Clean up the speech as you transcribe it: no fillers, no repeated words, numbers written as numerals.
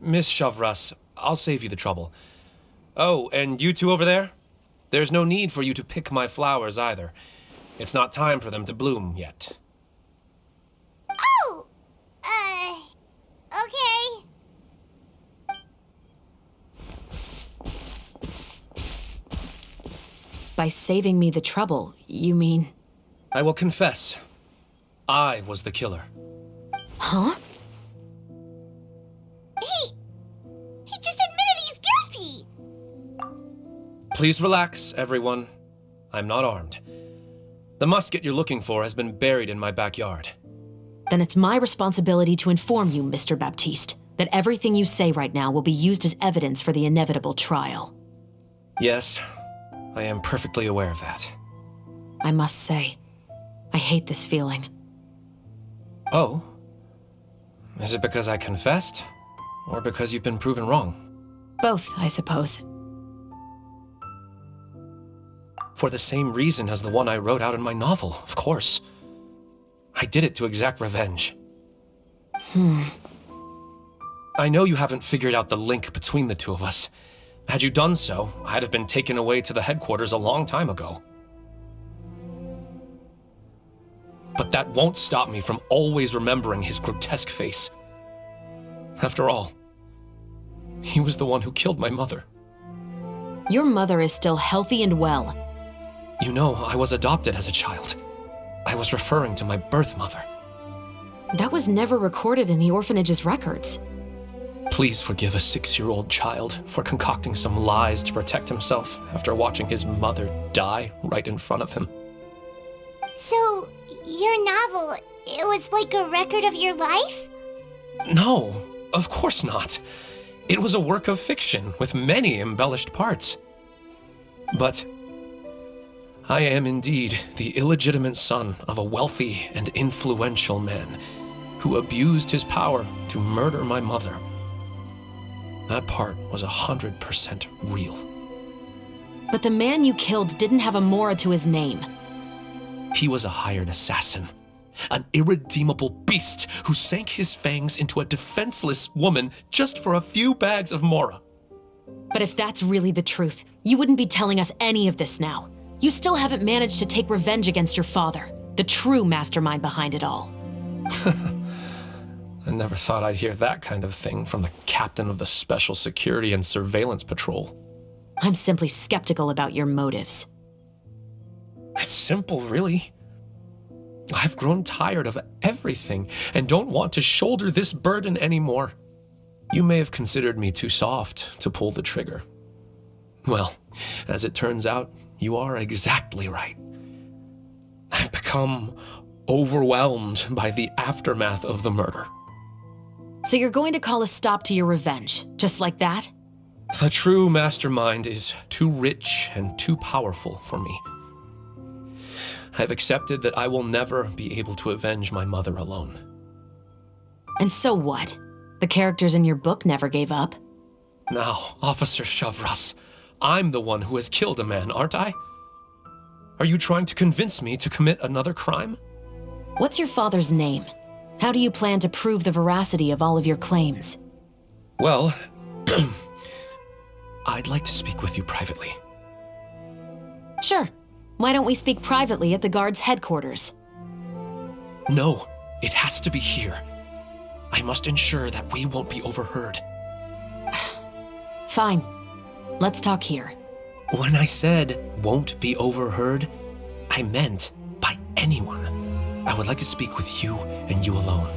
Miss Shavras, I'll save you the trouble. Oh, and you two over there? There's no need for you to pick my flowers either. It's not time for them to bloom yet. Oh! Okay. By saving me the trouble, you mean... I will confess, I was the killer. Huh? He just admitted he's guilty! Please relax, everyone. I'm not armed. The musket you're looking for has been buried in my backyard. Then it's my responsibility to inform you, Mr. Baptiste, that everything you say right now will be used as evidence for the inevitable trial. Yes, I am perfectly aware of that. I must say, I hate this feeling. Oh? Is it because I confessed? Or because you've been proven wrong? Both, I suppose. For the same reason as the one I wrote out in my novel, of course. I did it to exact revenge. I know you haven't figured out the link between the two of us. Had you done so, I'd have been taken away to the headquarters a long time ago. But that won't stop me from always remembering his grotesque face. After all, he was the one who killed my mother. Your mother is still healthy and well. You know, I was adopted as a child. I was referring to my birth mother. That was never recorded in the orphanage's records. Please forgive a 6-year-old child for concocting some lies to protect himself after watching his mother die right in front of him. So, your novel, it was like a record of your life? No, of course not. It was a work of fiction with many embellished parts. But I am indeed the illegitimate son of a wealthy and influential man who abused his power to murder my mother. That part was 100% real. But the man you killed didn't have a Mora to his name. He was a hired assassin, an irredeemable beast who sank his fangs into a defenseless woman just for a few bags of Mora. But if that's really the truth, you wouldn't be telling us any of this now. You still haven't managed to take revenge against your father, the true mastermind behind it all. I never thought I'd hear that kind of thing from the captain of the Special Security and Surveillance Patrol. I'm simply skeptical about your motives. It's simple, really. I've grown tired of everything and don't want to shoulder this burden anymore. You may have considered me too soft to pull the trigger. Well, as it turns out, you are exactly right. I've become overwhelmed by the aftermath of the murder. So you're going to call a stop to your revenge, just like that? The true mastermind is too rich and too powerful for me. I've accepted that I will never be able to avenge my mother alone. And so what? The characters in your book never gave up. Now, Officer Shavras, I'm the one who has killed a man, aren't I? Are you trying to convince me to commit another crime? What's your father's name? How do you plan to prove the veracity of all of your claims? Well, I'd like to speak with you privately. Sure. Why don't we speak privately at the guard's headquarters? No, it has to be here. I must ensure that we won't be overheard. Fine. Let's talk here. When I said won't be overheard, I meant by anyone. I would like to speak with you and you alone.